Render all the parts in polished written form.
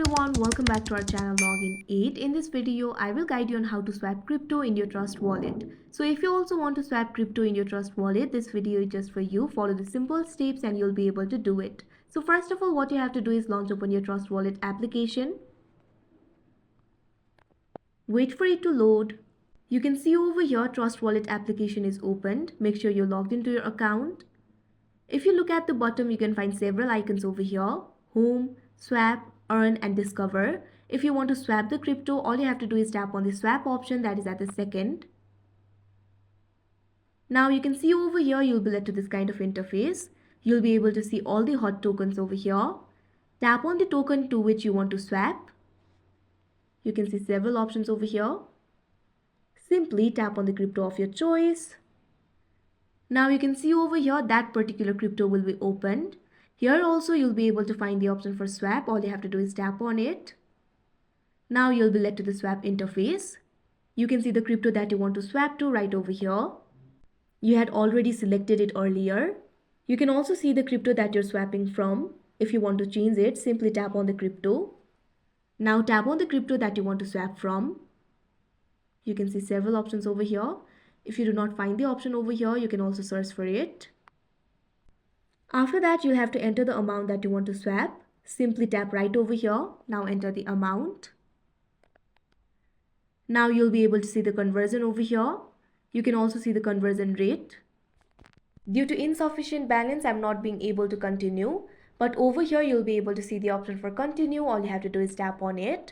everyone, welcome back to our channel Login 8. In this video, I will guide you on how to swap crypto in your Trust wallet. So if you also want to swap crypto in your Trust wallet, this video is just for you. Follow the simple steps and you'll be able to do it. So first of all, what you have to do is launch open your Trust wallet application. Wait for it to load. You can see over here Trust wallet application is opened. Make sure you're logged into your account. If you look at the bottom, you can find several icons over here: home, swap, earn and discover. If you want to swap the crypto, all you have to do is tap on the swap option that is at the second. Now you can see over here you'll be led to this kind of interface. You'll be able to see all the hot tokens over here. Tap on the token to which you want to swap. You can see several options over here. Simply tap on the crypto of your choice. Now you can see over here that particular crypto will be opened. Here also you'll be able to find the option for swap. All you have to do is tap on it. Now you'll be led to the swap interface. You can see the crypto that you want to swap to right over here. You had already selected it earlier. You can also see the crypto that you're swapping from. If you want to change it, simply tap on the crypto. Now tap on the crypto that you want to swap from. You can see several options over here. If you do not find the option over here, you can also search for it. After that, you'll have to enter the amount that you want to swap. Simply tap right over here. Now enter the amount. Now you'll be able to see the conversion over here. You can also see the conversion rate. Due to insufficient balance, I'm not being able to continue. But over here, you'll be able to see the option for continue. All you have to do is tap on it.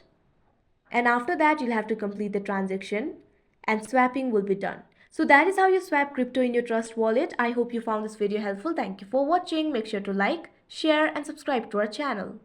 And after that, you'll have to complete the transaction and swapping will be done. So that is how you swap crypto in your Trust wallet. I hope you found this video helpful. Thank you for watching. Make sure to like, share and subscribe to our channel.